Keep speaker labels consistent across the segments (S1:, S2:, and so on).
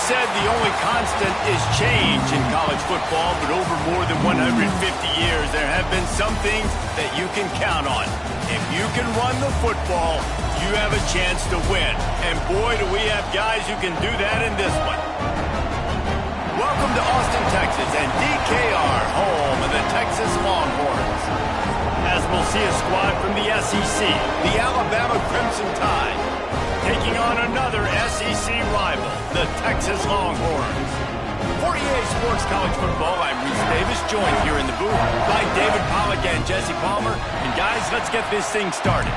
S1: said the only constant is change in college football, but over more than 150 years, there have been some things that you can count on. If you can run the football, you have a chance to win. And boy, do we have guys who can do that in this one. Welcome to Austin, Texas, and DKR, home of the Texas Longhorns. As we'll see a squad from the SEC, the Alabama Crimson Tide, taking on another SEC rival, the Texas Longhorns. For EA Sports College Football, I'm Reese Davis, joined here in the booth by David Pollack and Jesse Palmer. And guys, let's get this thing started.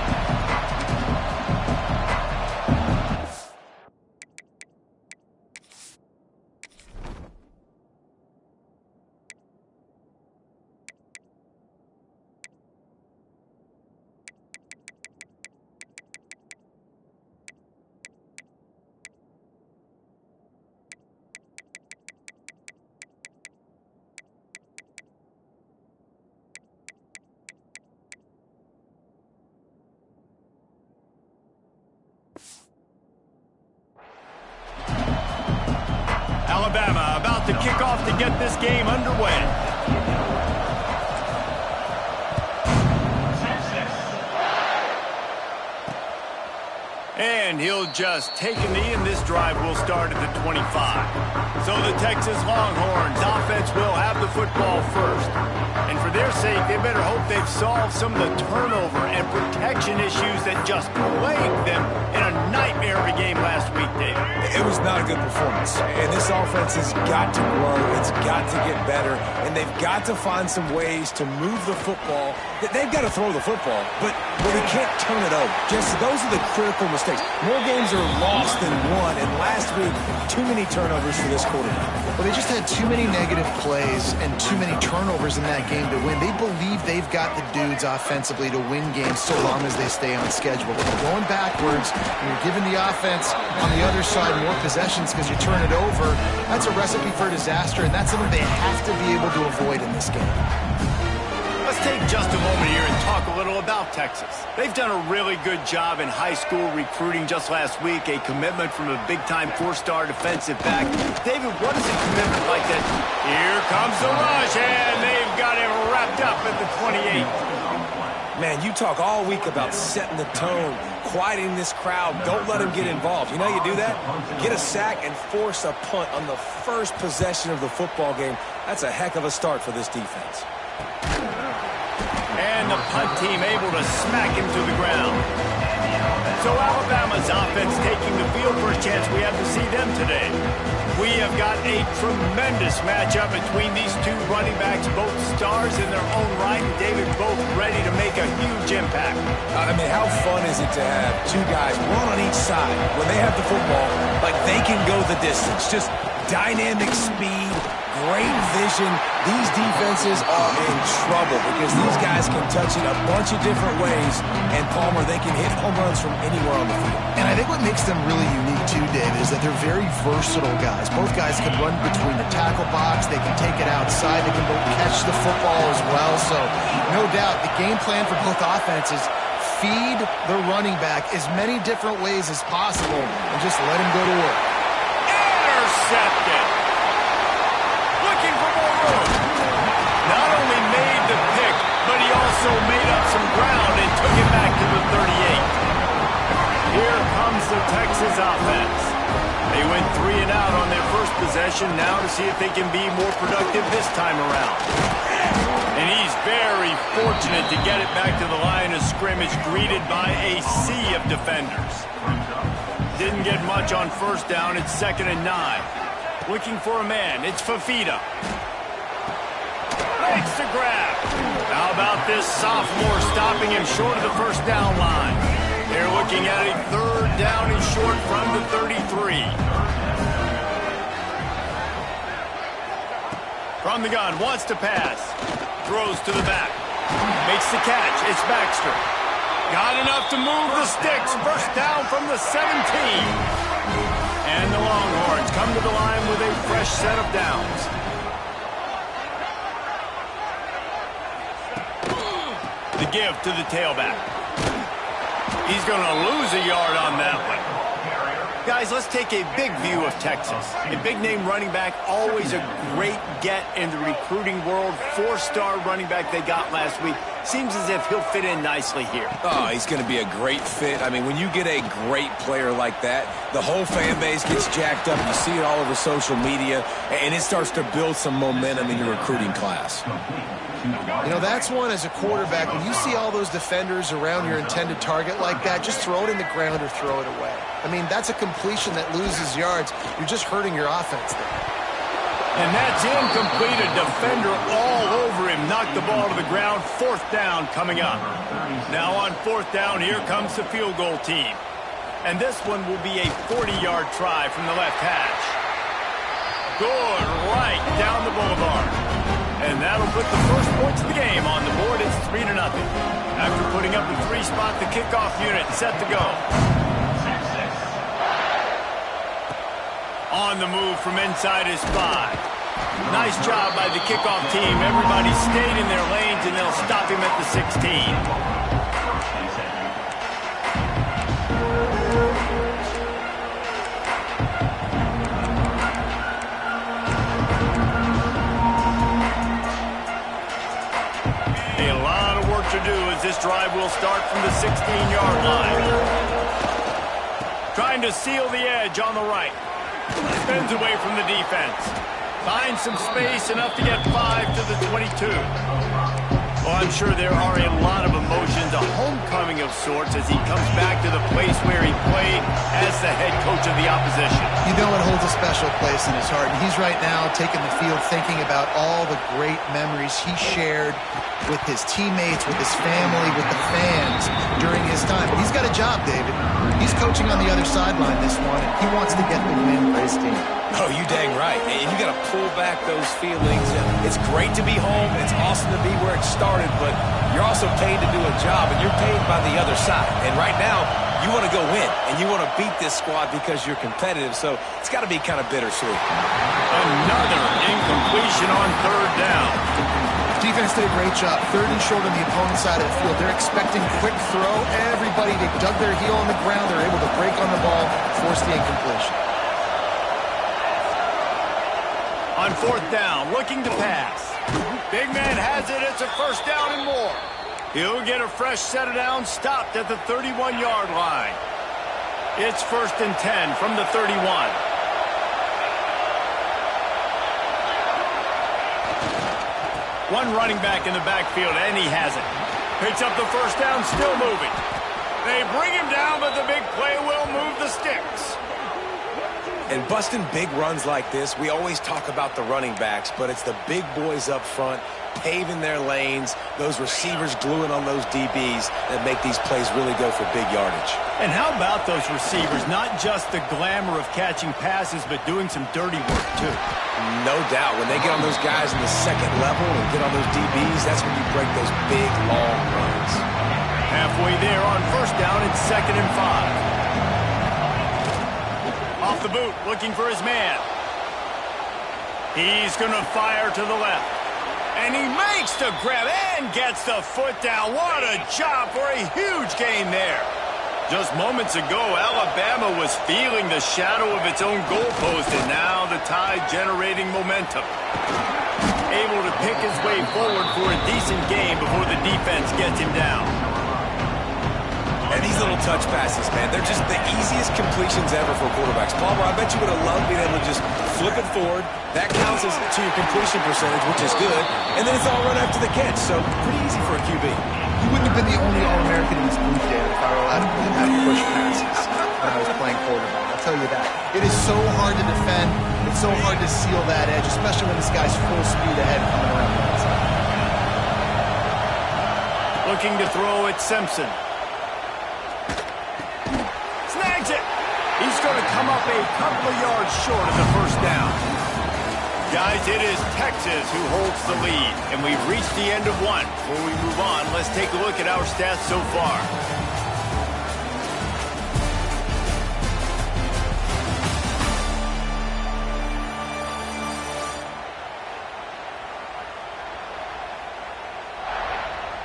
S1: Alabama about to kick off to get this game underway. And he'll just take a knee, and this drive will start at the 25. So the Texas Longhorns offense will have the football first. And for their sake, they better hope they've solved some of the turnover and protection issues that just plagued them in a nightmare of a game last week, David.
S2: It was not a good performance. And this offense has got to grow. It's got to get better. And they've got to find some ways to move the football. They've got to throw the football, but they can't turn it over. Just those are the critical mistakes. More games are lost than won, and last week, too many turnovers for this quarterback.
S3: Well, they just had too many negative plays and too many turnovers in that game to win. They believe they've got the dudes offensively to win games so long as they stay on schedule. But when you're going backwards and you're giving the offense on the other side more possessions because you turn it over, that's a recipe for disaster, and that's something they have to be able to avoid in this game.
S1: Let's take just a moment here and talk a little about Texas. They've done a really good job in high school recruiting. Just last week, a commitment from a big-time four-star defensive back. David, what is a commitment like that? Here comes the rush, and they've got him wrapped up at the 28.
S2: Man, you talk all week about setting the tone, quieting this crowd. Don't let him get involved. You know how you do that? Get a sack and force a punt on the first possession of the football game. That's a heck of a start for this defense.
S1: And the punt team able to smack him to the ground. So Alabama's offense taking the field. First chance we have to see them today. We have got a tremendous matchup between these two running backs, both stars in their own right, and David, both ready to make a huge impact.
S2: I mean, how fun is it to have two guys, one on each side, when they have the football, like they can go the distance. Just dynamic speed, great vision. These defenses are in trouble because these guys can touch it a bunch of different ways, and Palmer, they can hit home runs from anywhere on the field.
S3: And I think what makes them really unique too, David, is that they're very versatile guys. Both guys can run between the tackle box, they can take it outside, they can both catch the football as well. So no doubt the game plan for both offenses, feed the running back as many different ways as possible and just let him go to work.
S1: Intercepted. Looking for more room. Not only made the pick, but he also made up some ground and took it back to the 38. Here comes the Texas offense. They went 3 and out on their first possession, now to see if they can be more productive this time around. And he's very fortunate to get it back to the line of scrimmage, greeted by a sea of defenders. Didn't get much on first down. It's 2nd and 9. Looking for a man. It's Fafita. Makes the grab. How about this sophomore stopping him short of the first down line? They're looking at a 3rd down and short from the 33. From the gun, wants to pass. Throws to the back. Makes the catch. It's Baxter. Got enough to move the sticks. First down from the 17. And the Longhorns come to the line with a fresh set of downs. The give to the tailback. He's going to lose a yard on that one. Guys, let's take a big view of Texas. A big-name running back, always a great get in the recruiting world. 4-star running back they got last week. Seems as if he'll fit in nicely here.
S2: Oh, he's going to be a great fit. I mean, when you get a great player like that, the whole fan base gets jacked up. You see it all over social media, and it starts to build some momentum in your recruiting class.
S3: You know, that's one as a quarterback. When you see all those defenders around your intended target like that, just throw it in the ground or throw it away. I mean, that's a completion that loses yards. You're just hurting your offense there.
S1: And that's incomplete. A defender all over him. Knocked the ball to the ground. 4th down coming up. Now on 4th down, here comes the field goal team. And this one will be a 40-yard try from the left hash. Good right down the boulevard. And that'll put the first points of the game on the board. It's 3-0. After putting up a 3-spot, the kickoff unit set to go. On the move from inside his 5. Nice job by the kickoff team. Everybody stayed in their lanes, and they'll stop him at the 16. To do as this drive will start from the 16-yard line. Trying to seal the edge on the right. Spins away from the defense. Finds some space, enough to get 5 to the 22. Well, I'm sure there are a lot of emotions, a homecoming of sorts as he comes back to the place where he played as the head coach of the opposition.
S3: You know it holds a special place in his heart, and he's right now taking the field thinking about all the great memories he shared with his teammates, with his family, with the fans during his time. But he's got a job, David. He's coaching on the other sideline this one, and he wants to get the win for his team.
S2: Oh, you dang right. And you got to pull back those feelings. It's great to be home. It's awesome to be where it started, but you're also paid to do a job, and you're paid by the other side. And right now, you want to go win, and you want to beat this squad because you're competitive, so it's got to be kind of bittersweet.
S1: Another incompletion on 3rd down.
S3: Defense did a great job. 3rd and short on the opponent's side of the field. They're expecting quick throw. Everybody, they dug their heel on the ground. They're able to break on the ball, force the incompletion.
S1: On 4th down, looking to pass. Big man has it. It's a 1st down and more. He'll get a fresh set of downs, stopped at the 31-yard line. It's 1st and 10 from the 31. One running back in the backfield, and he has it. Picks up the 1st down, still moving. They bring him down, but the big play will move the sticks.
S2: And busting big runs like this, we always talk about the running backs, but it's the big boys up front, paving their lanes, those receivers gluing on those DBs that make these plays really go for big yardage.
S1: And how about those receivers? Not just the glamour of catching passes, but doing some dirty work, too.
S2: No doubt. When they get on those guys in the 2nd level and get on those DBs, that's when you break those big, long runs.
S1: Halfway there on 1st down, it's 2nd and 5. Off the boot, looking for his man. He's going to fire to the left. And he makes the grab and gets the foot down. What a job for a huge gain there. Just moments ago, Alabama was feeling the shadow of its own goalpost, and now the Tide generating momentum. Able to pick his way forward for a decent game before the defense gets him down.
S2: And these little touch passes, man, they're just the easiest completions ever for quarterbacks. Palmer, I bet you would have loved being able to just flip it forward. That counts as to your completion percentage, which is good. And then it's all run after the catch, so pretty easy for a QB.
S3: You wouldn't have been the only All-American in this group, Dan, if I were allowed to play that push passes when I was playing quarterback. I'll tell you that. It is so hard to defend. It's so hard to seal that edge, especially when this guy's full speed ahead coming around the outside.
S1: Looking to throw at Simpson. Snags it. He's going to come up a couple of yards short of the 1st down. Guys, it is Texas who holds the lead, and we've reached the end of one. Before we move on, let's take a look at our stats so far.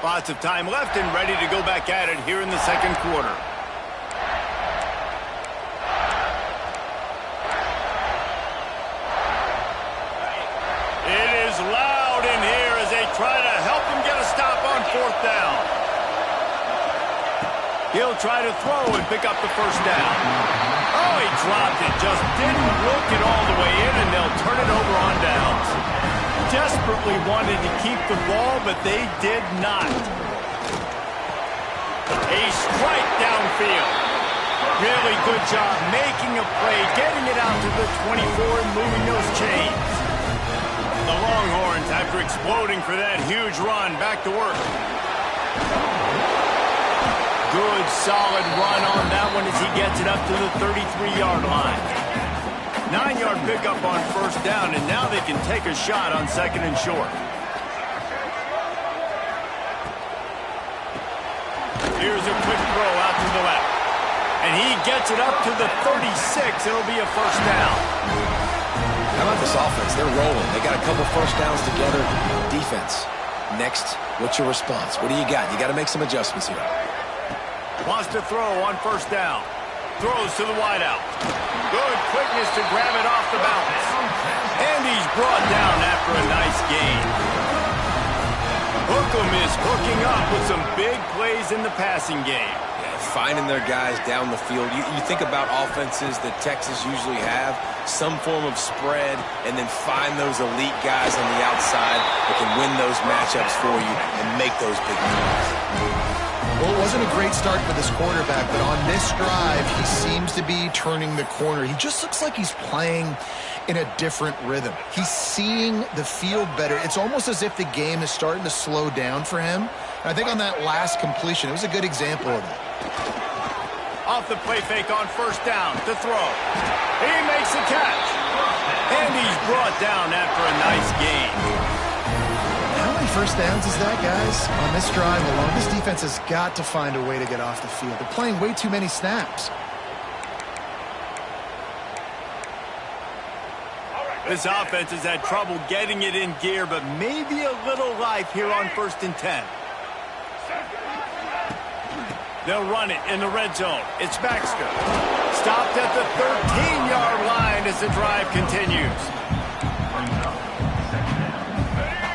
S1: Lots of time left and ready to go back at it here in the 2nd quarter. try to help him get a stop on 4th down. He'll try to throw and pick up the first down. Oh, he dropped it. Just didn't look it all the way in, and they'll turn it over on downs. Desperately wanted to keep the ball, but they did not. A strike downfield. Really good job making a play, getting it out to the 24 and moving those chains. The Longhorns, after exploding for that huge run, back to work. Good, solid run on that one as he gets it up to the 33-yard line. 9-yard pickup on 1st down, and now they can take a shot on 2nd and short. Here's a quick throw out to the left. And he gets it up to the 36. It'll be a 1st down.
S2: How about this offense? They're rolling. They got a couple 1st downs together. Defense. Next, what's your response? What do you got? You got to make some adjustments here.
S1: Wants to throw on 1st down. Throws to the wideout. Good quickness to grab it off the bounce. And he's brought down after a nice gain. Hookem is hooking up with some big plays in the passing game.
S2: Finding their guys down the field. You think about offenses that Texas usually have, some form of spread, and then find those elite guys on the outside that can win those matchups for you and make those big plays.
S3: Well, it wasn't a great start for this quarterback, but on this drive, he seems to be turning the corner. He just looks like he's playing in a different rhythm. He's seeing the field better. It's almost as if the game is starting to slow down for him. And I think on that last completion, it was a good example of that.
S1: Off the play fake on 1st down to throw. He makes the catch. And he's brought down after a nice gain.
S3: How many 1st downs is that, guys? On this drive alone, this defense has got to find a way to get off the field. They're playing way too many snaps.
S1: This offense has had trouble getting it in gear, but maybe a little life here on 1st and 10. They'll run it in the red zone. It's Baxter. Stopped at the 13-yard line as the drive continues.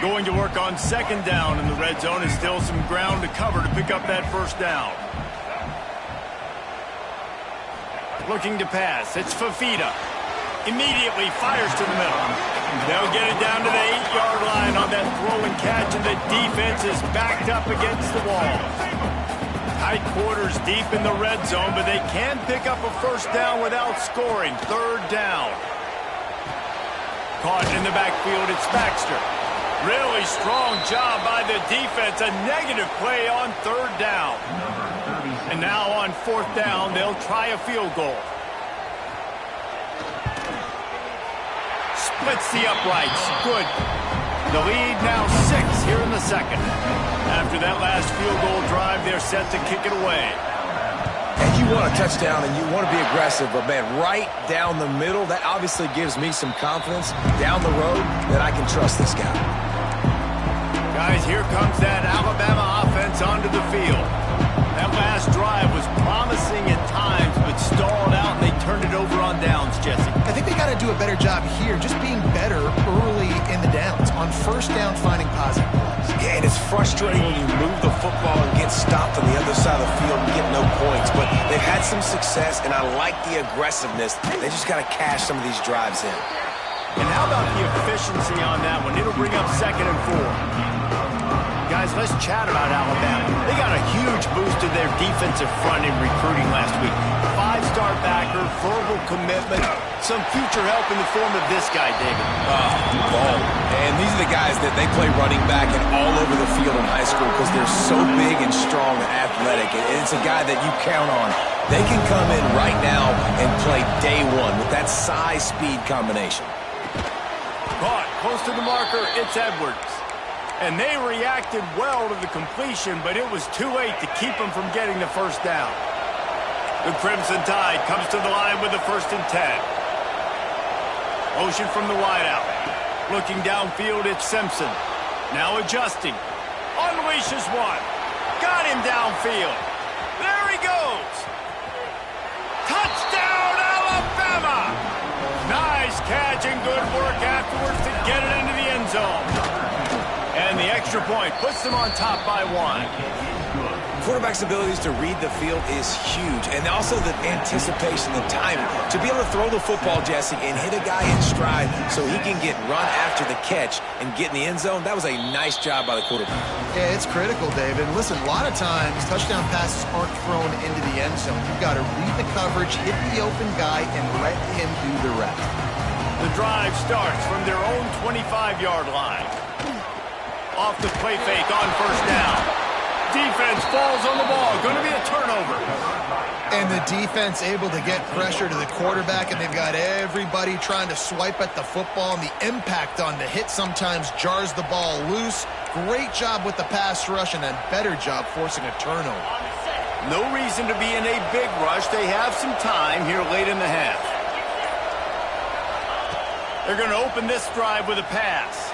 S1: Going to work on 2nd down in the red zone is still some ground to cover to pick up that 1st down. Looking to pass. It's Fafita. Immediately fires to the middle. They'll get it down to the 8-yard line on that throw and catch, and the defense is backed up against the wall. Tight quarters deep in the red zone, but they can pick up a 1st down without scoring. 3rd down. Caught in the backfield, it's Baxter. Really strong job by the defense. A negative play on 3rd down. And now on 4th down, they'll try a field goal. Splits the uprights. Good. The lead now 6 here in the 2nd. After that last field goal drive, they're set to kick it away.
S2: And you want a touchdown and you want to be aggressive, but man, right down the middle, that obviously gives me some confidence down the road that I can trust this guy.
S1: Guys, here comes that Alabama offense onto the field. That last drive was promising at times, but stalled out, and they turned it over on downs, Jesse.
S3: I think they got to do a better job here, just being better early in the downs. On 1st down, finding positive plays.
S2: Yeah, and it's frustrating when you move the football and get stopped on the other side of the field and get no points. But they've had some success, and I like the aggressiveness. They just got to cash some of these drives in.
S1: And how about the efficiency on that one? It'll bring up 2nd and 4. Guys, let's chat about Alabama. They got a huge boost to their defensive front in recruiting last week. 5-star backer, verbal commitment, some future help in the form of this guy, David.
S2: Ball. And these are the guys that they play running back and all over the field in high school because they're so big and strong and athletic. And it's a guy that you count on. They can come in right now and play day one with that size-speed combination.
S1: Caught close to the marker, it's Edwards. And they reacted well to the completion, but it was too late to keep them from getting the 1st down. The Crimson Tide comes to the line with the 1st and 10. Motion from the wideout. Looking downfield, it's Simpson. Now adjusting. Unleashes one. Got him downfield. There he goes. Touchdown, Alabama! Nice catch and good work afterwards to get it into the end zone. And the extra point puts them on top by 1.
S2: Quarterback's abilities to read the field is huge, and also the anticipation, the timing. To be able to throw the football, Jesse, and hit a guy in stride so he can get run after the catch and get in the end zone, that was a nice job by the quarterback.
S3: Yeah, it's critical, David. And listen, a lot of times, touchdown passes aren't thrown into the end zone. You've got to read the coverage, hit the open guy, and let him do the rest.
S1: The drive starts from their own 25-yard line. Off the play fake on first down. Defense falls on the ball. Going to be a turnover.
S3: And the defense able to get pressure to the quarterback, and they've got everybody trying to swipe at the football, and the impact on the hit sometimes jars the ball loose. Great job with the pass rush, and a better job forcing a turnover.
S1: No reason to be in a big rush. They have some time here late in the half. They're going to open this drive with a pass.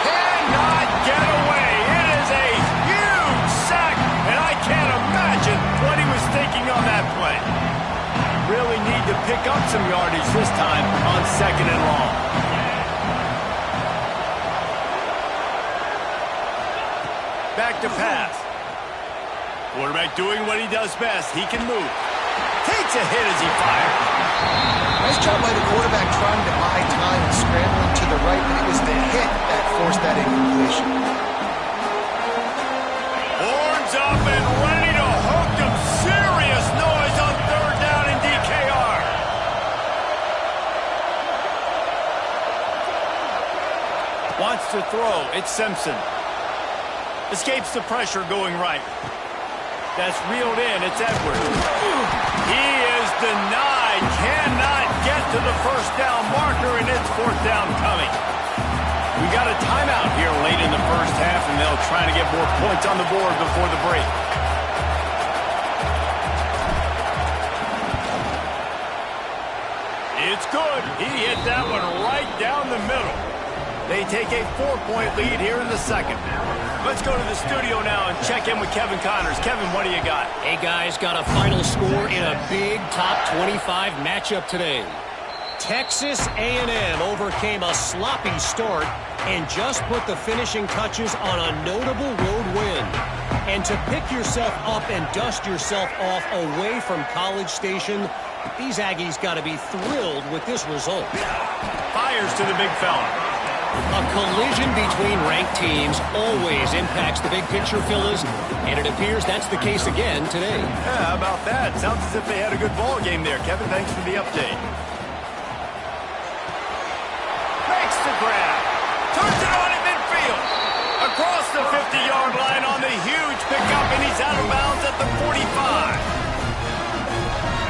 S1: Cannot get away. It is a huge sack, and I can't imagine what he was thinking on that play. Really need to pick up some yardage this time on 2nd and long. Back to pass. Quarterback doing what he does best. He can move. Takes a hit as he fires.
S3: Nice job by the quarterback trying to buy time and scrambling to the right, but it was the hit that forced that incompletion.
S1: Horns up and ready to hook them. Serious noise on 3rd down in DKR. Wants to throw. It's Simpson. Escapes the pressure going right. That's reeled in. It's Edwards. He is denied. Cannot get to the first down marker, and it's 4th down coming. We got a timeout here late in the first half, and they'll try to get more points on the board before the break. It's good. He hit that one right down the middle. They take a 4-point lead here in the second. Let's go to the studio now and check in with Kevin Connors. Kevin, what do you got?
S4: Hey, guys, got a final score in a big top 25 matchup today. Texas A&M overcame a sloppy start and just put the finishing touches on a notable road win. And to pick yourself up and dust yourself off away from College Station, these Aggies got to be thrilled with this result.
S1: Fires to the big fella.
S4: A collision between ranked teams always impacts the big picture, fellas, and it appears that's the case again today.
S1: Yeah, how about that? Sounds as if they had a good ball game there. Kevin, thanks for the update. Makes the grab. Turns it on at midfield. Across the 50-yard line on the huge pickup, and he's out of bounds at the 45.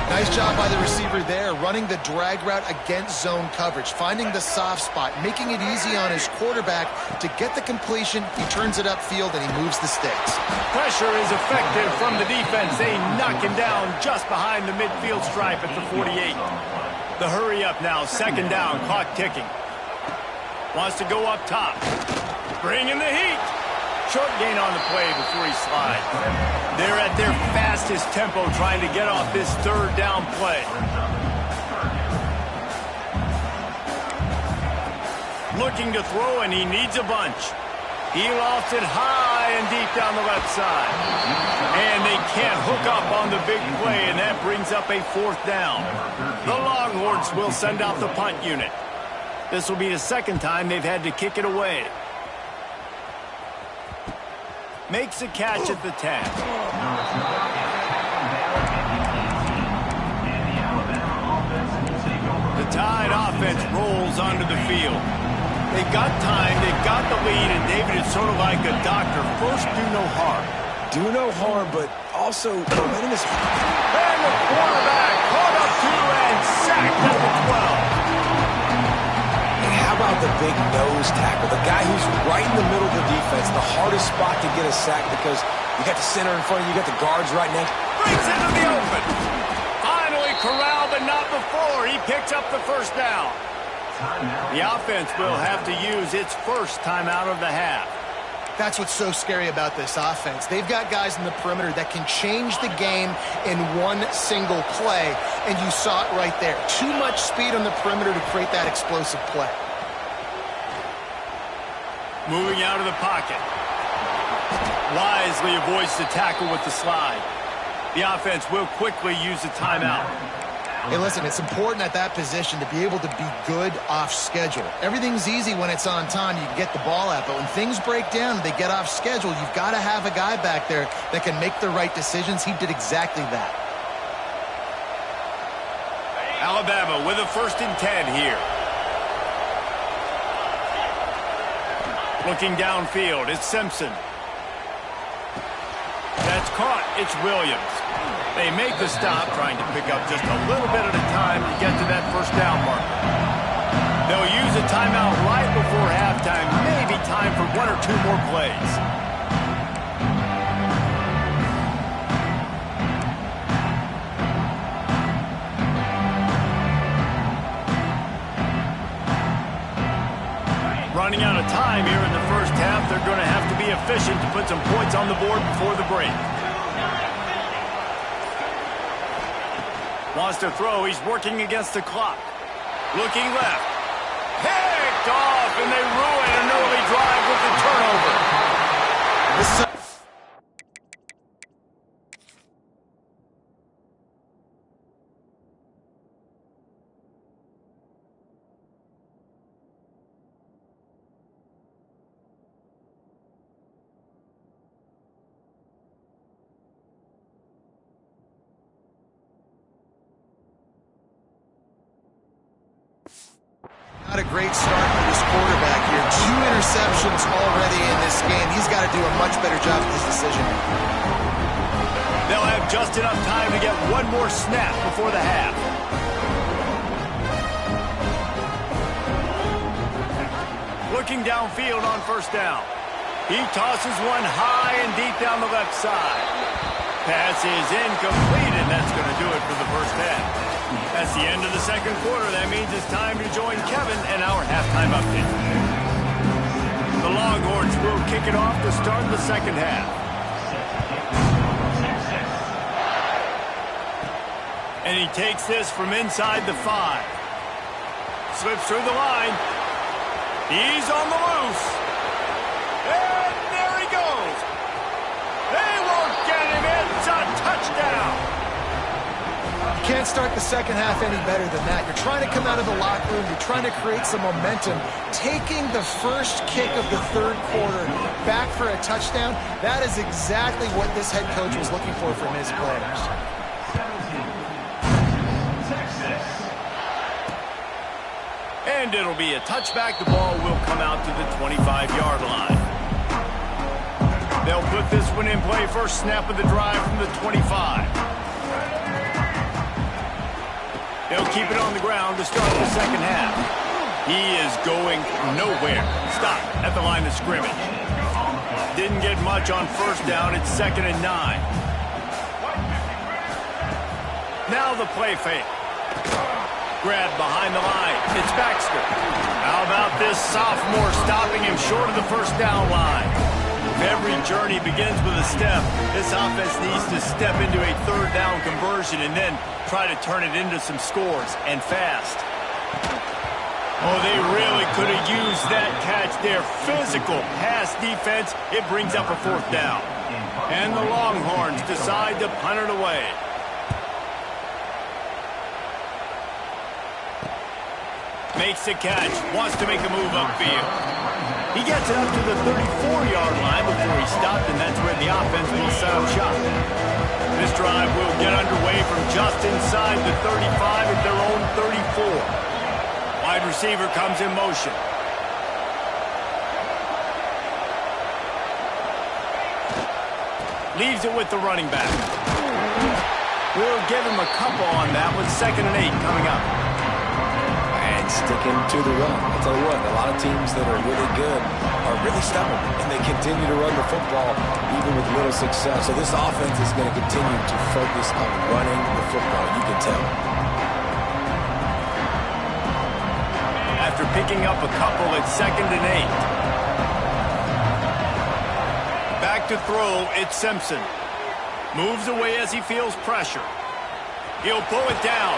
S3: Nice job by the receiver there, running the drag route against zone coverage, finding the soft spot, making it easy on his quarterback to get the completion. He turns it upfield, and he moves the sticks.
S1: Pressure is effective from the defense. They knock him down just behind the midfield stripe at the 48. The hurry up now, 2nd down, clock ticking. Wants to go up top. Bringing the heat. Short gain on the play before he slides. They're at their fastest tempo trying to get off this 3rd down play. Looking to throw, and he needs a bunch. He lost it high and deep down the left side. And they can't hook up on the big play, and that brings up a 4th down. The Longhorns will send out the punt unit. This will be the 2nd time they've had to kick it away. Makes a catch at the 10. The Tide offense rolls onto the field. They've got time, they've got the lead, and David is sort of like a doctor. First, do no harm.
S2: Do no harm, but also momentum is hard.
S1: And the quarterback caught up to and sacked at the 12.
S2: How about the big nose tackle? The guy who's right in the middle of the defense, the hardest spot to get a sack because you got the center in front of you, you got the guards right next.
S1: Breaks into the open. Finally corralled, but not before. He picks up the 1st down. The offense will have to use its first timeout of the half.
S3: That's what's so scary about this offense. They've got guys in the perimeter that can change the game in one single play, and you saw it right there. Too much speed on the perimeter to create that explosive play.
S1: Moving out of the pocket. Wisely avoids the tackle with the slide. The offense will quickly use the timeout.
S3: Hey, listen, it's important at that position to be able to be good off schedule. Everything's easy when it's on time. You can get the ball out, but when things break down and they get off schedule, you've got to have a guy back there that can make the right decisions. He did exactly that.
S1: Alabama with a 1st and 10 here. Looking downfield, it's Simpson. That's caught. It's Williams. They make the stop, trying to pick up just a little bit at a time to get to that 1st down marker. They'll use a timeout right before halftime, maybe time for 1 or 2 more plays. Running out of time here in the 1st half, they're going to have to be efficient to put some points on the board before the break. Wants to throw. He's working against the clock. Looking left. Picked off, and they ruin an early drive with the turnover. This is
S3: not a great start for this quarterback here. 2 interceptions already in this game. He's got to do a much better job with his decision.
S1: They'll have just enough time to get 1 more snap before the half. Looking downfield on 1st down. He tosses one high and deep down the left side. Pass is incomplete, and that's going to do it for the 1st half. That's the end of the 2nd quarter. That means it's time to join Kevin and our halftime update. The Longhorns will kick it off to start the 2nd half. And he takes this from inside the 5. Slips through the line. He's on the loose. And there he goes. They won't get him. It's a touchdown.
S3: You can't start the 2nd half any better than that. You're trying to come out of the locker room. You're trying to create some momentum. Taking the 1st kick of the 3rd quarter back for a touchdown, that is exactly what this head coach was looking for from his players.
S1: And it'll be a touchback. The ball will come out to the 25-yard line. They'll put this one in play. 1st snap of the drive from the 25. They'll keep it on the ground to start the 2nd half. He is going nowhere. Stop at the line of scrimmage. Didn't get much on 1st down. It's 2nd and 9. Now the play fake. Grab behind the line. It's Baxter. How about this sophomore stopping him short of the 1st down line? Every journey begins with a step. This offense needs to step into a 3rd down conversion and then try to turn it into some scores, and fast. Oh, they really could have used that catch there. Physical pass defense. It brings up a 4th down. And the Longhorns decide to punt it away. Makes the catch. Wants to make a move upfield. He gets it up to the 34-yard line before he stopped, and that's where the offense will set up shop. This drive will get underway from just inside the 35 at their own 34. Wide receiver comes in motion. Leaves it with the running back. We'll give him a couple on that with 2nd and 8 coming up.
S2: And sticking to the run. I'll tell you what, a lot of teams that are really good are really stubborn, and they continue to run the football even with little success. So this offense is going to continue to focus on running the football. You can tell.
S1: After picking up a couple at 2nd and 8. Back to throw, it's Simpson. Moves away as he feels pressure. He'll pull it down.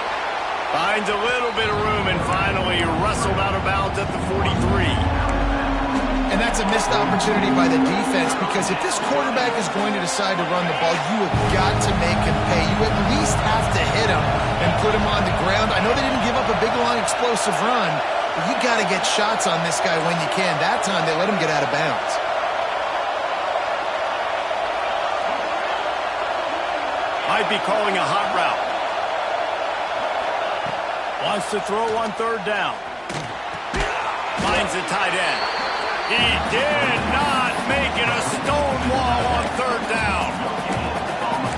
S1: Finds a little bit of room and finally wrestled out of bounds at the 43.
S3: And that's that's a missed opportunity by the defense, because if this quarterback is going to decide to run the ball, you have got to make him pay. You at least have to hit him and put him on the ground. I know they didn't give up a big, long, explosive run, but you got to get shots on this guy when you can. That time, they let him get out of bounds.
S1: Might be calling a hot route. Wants to throw on third down. Finds the tight end. He did not make it a stone wall on third down.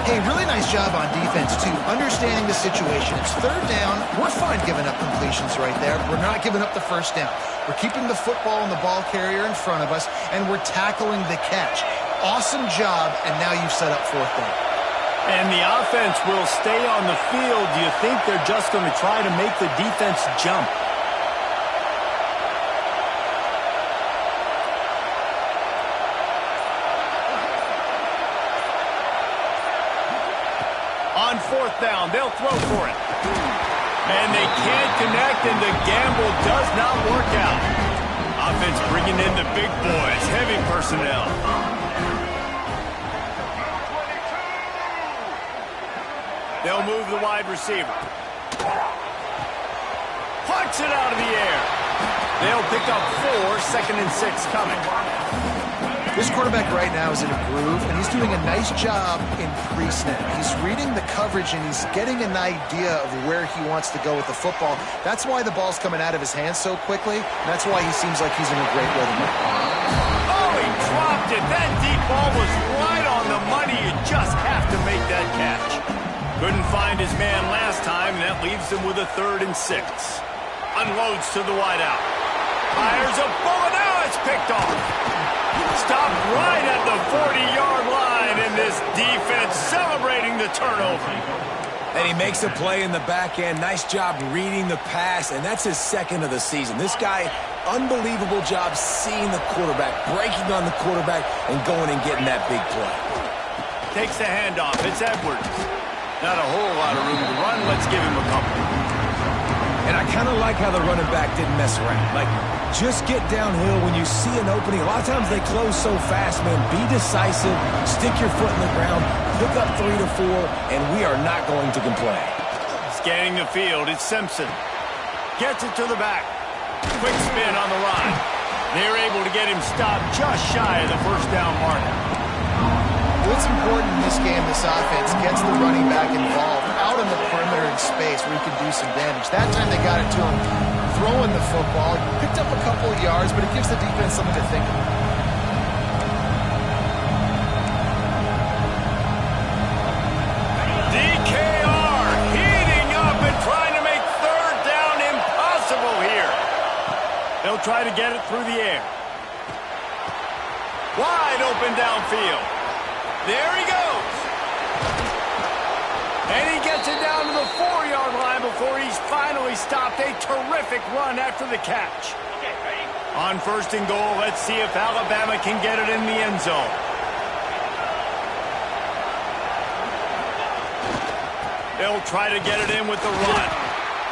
S3: Hey, really nice job on defense, too, understanding the situation. It's third down. We're fine giving up completions right there. We're not giving up the first down. We're keeping the football and the ball carrier in front of us, and we're tackling the catch. Awesome job, and now you've set up fourth down.
S1: And the offense will stay on the field. Do you think they're just going to try to make the defense jump? On fourth down, they'll throw for it. And they can't connect, and the gamble does not work out. Offense bringing in the big boys, heavy personnel. They'll move the wide receiver. Punch it out of the air. They'll pick up 4, 2nd and 6 coming.
S3: This quarterback right now is in a groove, and he's doing a nice job in pre-snap. He's reading the coverage, and he's getting an idea of where he wants to go with the football. That's why the ball's coming out of his hands so quickly, and that's why he seems like he's in a great rhythm.
S1: Oh, he dropped it. That deep ball was right on the money. You just have to make that catch. Couldn't find his man last time, and that leaves him with a 3rd and 6. Unloads to the wideout. Fires a bullet. Now it's picked off. Stopped right at the 40-yard line, and this defense celebrating the turnover.
S2: And he makes a play in the back end. Nice job reading the pass, and that's his 2nd of the season. This guy, unbelievable job seeing the quarterback, breaking on the quarterback, and going and getting that big play.
S1: Takes the handoff. It's Edwards. Not a whole lot of room to run. Let's give him a couple.
S2: And I kind of like how the running back didn't mess around. Like, just get downhill when you see an opening. A lot of times they close so fast, man. Be decisive. Stick your foot in the ground. Pick up 3 to 4, and we are not going to complain.
S1: Scanning the field, it's Simpson. Gets it to the back. Quick spin on the line. They're able to get him stopped just shy of the first down marker.
S3: What's important in this game, this offense, gets the running back involved out in the perimeter in space where he can do some damage. That time they got it to him throwing the football. Picked up a couple of yards, but it gives the defense something to think about.
S1: DKR heating up and trying to make third down impossible here. They'll try to get it through the air. Wide open downfield. There he goes. And he gets it down to the 4-yard line before he's finally stopped. A terrific run after the catch. On 1st and goal, let's see if Alabama can get it in the end zone. They'll try to get it in with the run.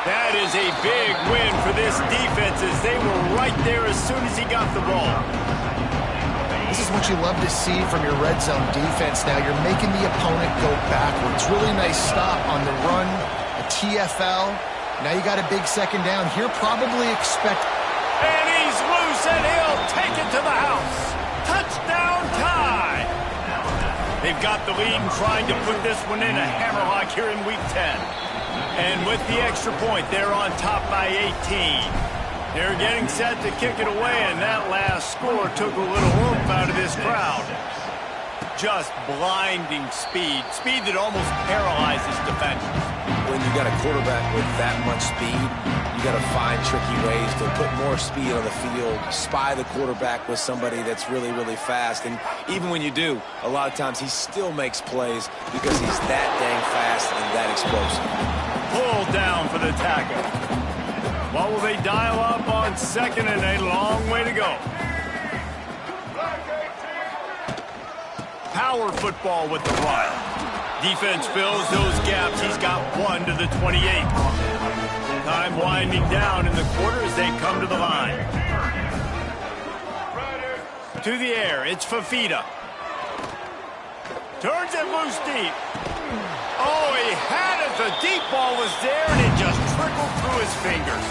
S1: That is a big win for this defense as they were right there as soon as he got the ball.
S3: This is what you love to see from your red zone defense now. You're making the opponent go backwards. Really nice stop on the run, a TFL. Now you got a big 2nd down. Here probably expect...
S1: And he's loose, and he'll take it to the house. Touchdown tie. They've got the lead and trying to put this one in a hammerlock here in Week 10. And with the extra point, they're on top by 18. They're getting set to kick it away, and that last score took a little oomph out of this crowd. Just blinding speed. Speed that almost paralyzes defenders.
S2: When you got a quarterback with that much speed, you got to find tricky ways to put more speed on the field, spy the quarterback with somebody that's really, really fast. And even when you do, a lot of times he still makes plays because he's that dang fast and that explosive.
S1: Pulled down for the tackle. What will they dial up on 2nd and a long way to go? Power football with the run. Defense fills those gaps. He's got 1 to the 28. Time winding down in the quarter as they come to the line. To the air, it's Fafita. Turns it loose deep. Oh, he had it. The deep ball was there, and it just trickled through his fingers.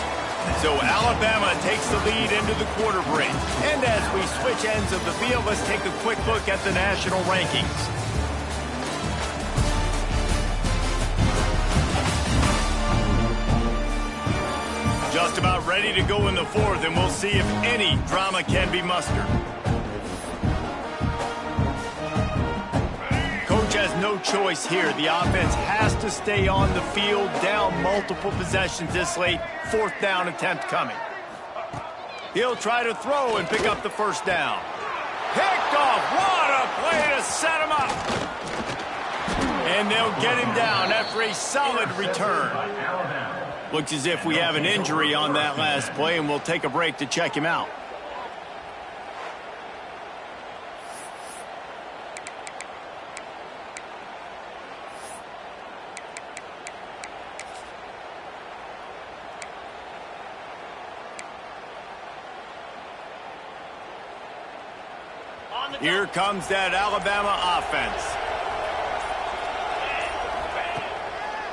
S1: So Alabama takes the lead into the quarter break. And as we switch ends of the field, let's take a quick look at the national rankings. Just about ready to go in the fourth, and we'll see if any drama can be mustered. Coach has no choice here. The offense has to stay on the field, down multiple possessions this late. Fourth down attempt coming. He'll try to throw and pick up the first down. Picked off. What a play to set him up. And they'll get him down after a solid return. Looks as if we have an injury on that last play, and we'll take a break to check him out. Here comes that Alabama offense.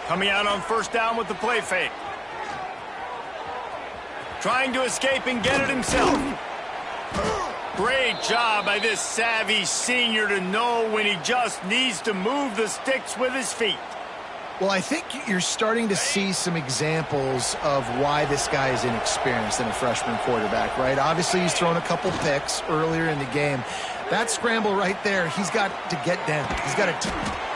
S1: Coming out on first down with the play fake. Trying to escape and get it himself. Great job by this savvy senior to know when he just needs to move the sticks with his feet.
S3: Well, I think you're starting to see some examples of why this guy is inexperienced in a freshman quarterback, right? Obviously, he's thrown a couple picks earlier in the game. That scramble right there, he's got to get down. He's got to...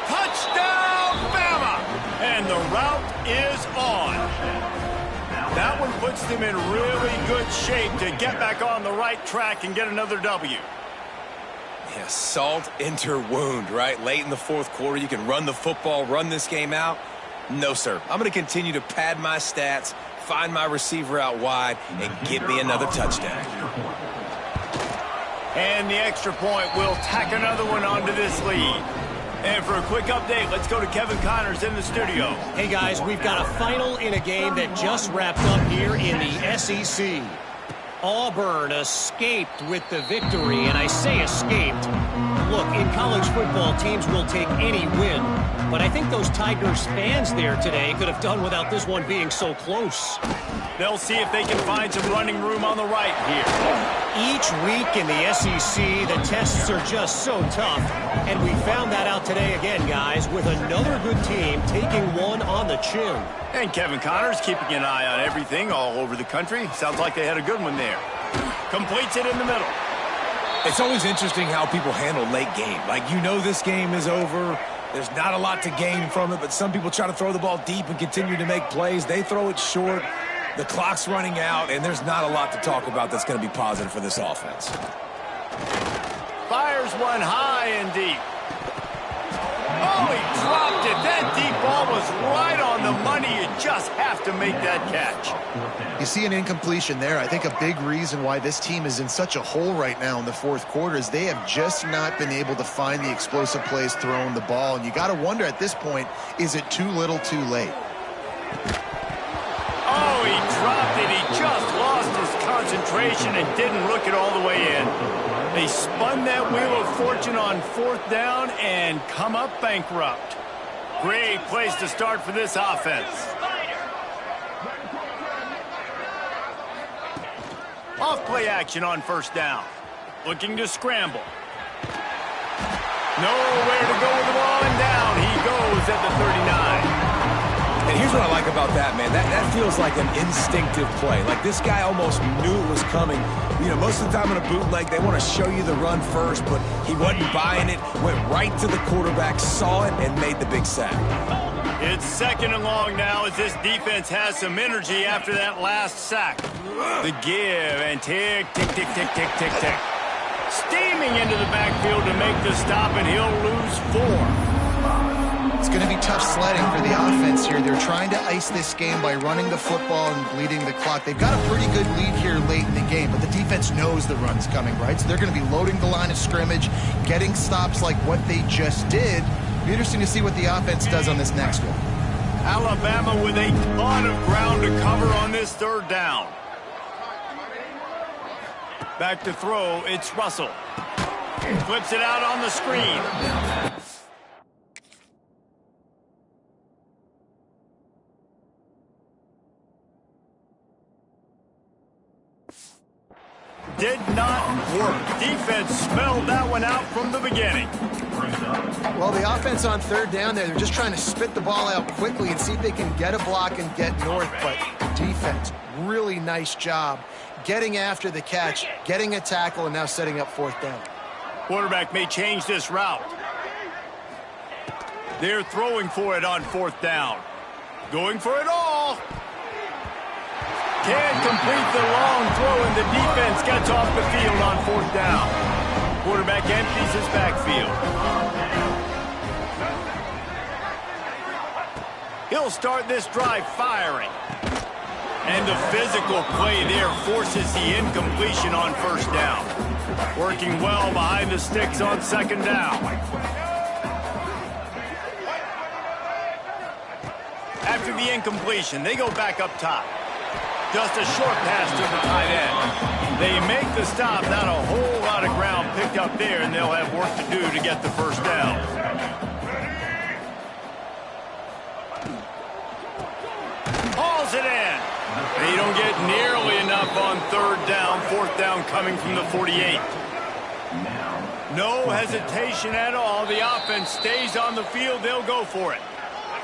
S1: Touchdown, Bama! And the route is on. That one puts them in really good shape to get back on the right track and get another W.
S2: Yeah, salt into wound, right? Late in the fourth quarter, you can run the football, run this game out. No, sir. I'm going to continue to pad my stats, find my receiver out wide, and get me another touchdown.
S1: And the extra point will tack another one onto this lead. And for a quick update, let's go to Kevin Connors in the studio.
S4: Hey, guys, we've got a final in a game that just wrapped up here in the SEC. Auburn escaped with the victory, and I say escaped. Look, in college football, teams will take any win, but I think those Tigers fans there today could have done without this one being so close.
S1: They'll see if they can find some running room on the right here.
S4: Each week in the SEC, the tests are just so tough, and we found that out today again, guys, with another good team taking one on the chin.
S1: And Kevin Connors keeping an eye on everything all over the country. Sounds like they had a good one there. Completes it in the middle.
S2: It's always interesting how people handle late game. Like, you know this game is over. There's not a lot to gain from it, but some people try to throw the ball deep and continue to make plays. They throw it short. The clock's running out, and there's not a lot to talk about that's going to be positive for this offense.
S1: Fires one high and deep. Oh, he dropped it. That deep ball was right on the money. You just have to make that catch.
S3: You see an incompletion there. I think a big reason why this team is in such a hole right now in the fourth quarter is they have just not been able to find the explosive plays throwing the ball. And you got to wonder at this point, is it too little too late?
S1: Oh, he dropped it. He just lost his concentration and didn't look it all the way in. They spun that wheel of fortune on fourth down and come up bankrupt. Great place to start for this offense. Off play action on first down. Looking to scramble. Nowhere to go with the ball, and down he goes at the 39.
S2: And here's what I like about that, man. That feels like an instinctive play. Like, this guy almost knew it was coming. You know, most of the time in a bootleg, they want to show you the run first, but he wasn't buying it, went right to the quarterback, saw it, and made the big sack.
S1: It's second and long now as this defense has some energy after that last sack. The give, and tick, tick, tick, tick, tick, tick, tick. Steaming into the backfield to make the stop, and he'll lose 4.
S3: It's going to be tough sledding for the offense here. They're trying to ice this game by running the football and bleeding the clock. They've got a pretty good lead here late in the game, but the defense knows the run's coming, right? So they're going to be loading the line of scrimmage, getting stops like what they just did. It'll be interesting to see what the offense does on this next one.
S1: Alabama with a ton of ground to cover on this third down. Back to throw, it's Russell. Flips it out on the screen. Did not work. Defense smelled that one out from the beginning.
S3: Well, the offense on third down there, they're just trying to spit the ball out quickly and see if they can get a block and get north. But defense, really nice job getting after the catch, getting a tackle, and now setting up fourth down.
S1: Quarterback may change this route. They're throwing for it on fourth down. Going for it all. Can't complete the long throw, and the defense gets off the field on fourth down. Quarterback empties his backfield. He'll start this drive firing. And the physical play there forces the incompletion on first down. Working well behind the sticks on second down. After the incompletion, they go back up top. Just a short pass to the tight end. They make the stop, not a whole lot of ground picked up there, and they'll have work to do to get the first down. Hauls it in. They don't get nearly enough on third down. Fourth down coming from the 48. No hesitation at all. The offense stays on the field. They'll go for it.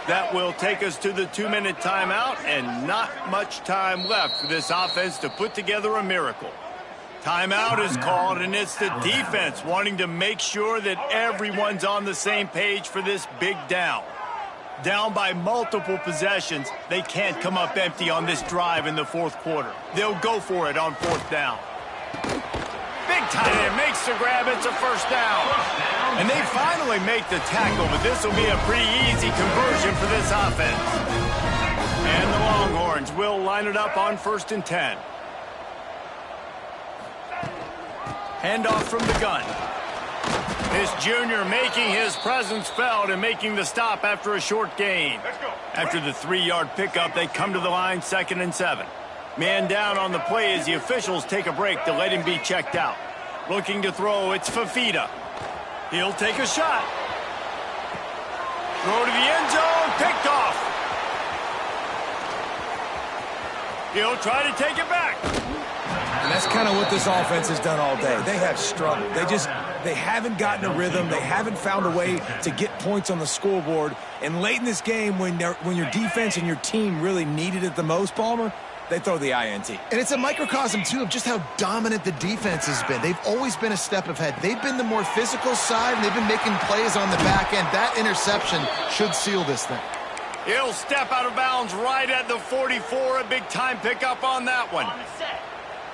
S1: That will take us to the 2-minute timeout, and not much time left for this offense to put together a miracle. Timeout is called, and it's the defense wanting to make sure that everyone's on the same page for this big down. Down by multiple possessions, they can't come up empty on this drive in the fourth quarter. They'll go for it on fourth down. Big tight end makes the grab. It's a first down. And they finally make the tackle, but this will be a pretty easy conversion for this offense. And the Longhorns will line it up on 1st and 10. Handoff from the gun. This junior making his presence felt and making the stop after a short gain. After the 3-yard pickup, they come to the line 2nd and 7. Man down on the play as the officials take a break to let him be checked out. Looking to throw, it's Fafita. He'll take a shot. Throw to the end zone, picked off. He'll try to take it back.
S2: And that's kind of what this offense has done all day. They have struggled. They haven't gotten a rhythm. They haven't found a way to get points on the scoreboard. And late in this game, when your defense and your team really needed it the most, Palmer, they throw the INT.
S3: And it's a microcosm, too, of just how dominant the defense has been. They've always been a step ahead. They've been the more physical side, and they've been making plays on the back end. That interception should seal this thing.
S1: He'll step out of bounds right at the 44. A big-time pickup on that one.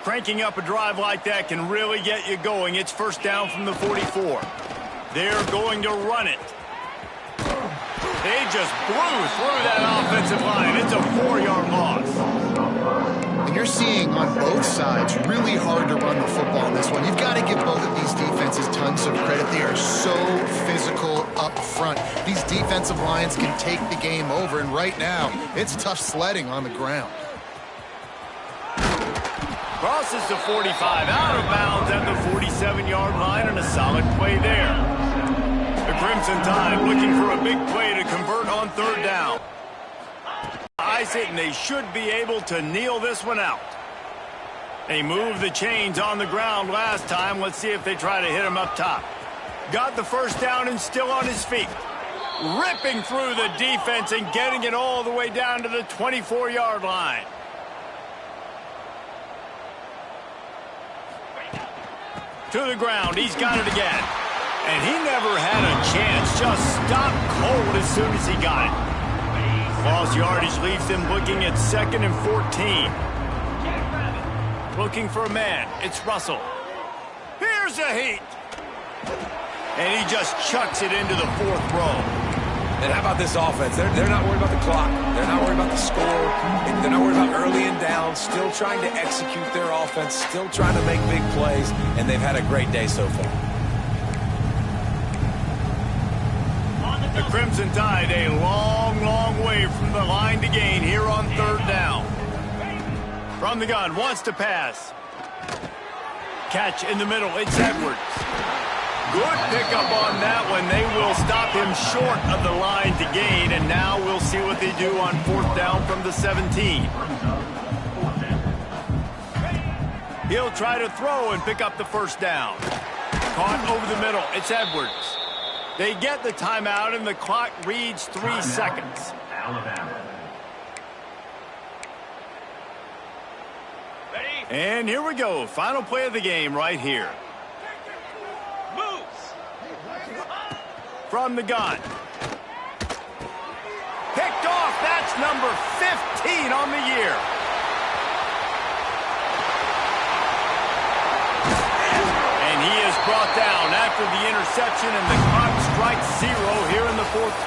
S1: Cranking up a drive like that can really get you going. It's first down from the 44. They're going to run it. They just blew through that offensive line. It's a 4-yard loss.
S3: And you're seeing on both sides really hard to run the football in this one. You've got to give both of these defenses tons of credit. They are so physical up front. These defensive lines can take the game over, and right now, it's tough sledding on the ground.
S1: Crosses the 45, out of bounds at the 47-yard line, and a solid play there. The Crimson Tide looking for a big play to convert on third down. Ice it, and they should be able to kneel this one out. They moved the chains on the ground last time. Let's see if they try to hit him up top. Got the first down and still on his feet. Ripping through the defense and getting it all the way down to the 24-yard line. To the ground, he's got it again. And he never had a chance, just stopped cold as soon as he got it. Lost yardage leaves him looking at 2nd and 14. Looking for a man, it's Russell. Here's a heat. And he just chucks it into the 4th row.
S2: And how about this offense? They're not worried about the clock. They're not worried about the score. They're not worried about early and down. Still trying to execute their offense. Still trying to make big plays. And they've had a great day so far.
S1: The Crimson Tide a long, long way from the line to gain here on third down. From the gun, wants to pass. Catch in the middle. It's Edwards. Good pickup on that one. They will stop him short of the line to gain, and now we'll see what they do on 4th down from the 17. He'll try to throw and pick up the 1st down. Caught over the middle. It's Edwards. They get the timeout, and the clock reads 3 seconds. And here we go. Final play of the game right here. From the gun. Picked off. That's number 15 on the year. And he is brought down after the interception, and the clock strikes 0 here in the 4th quarter.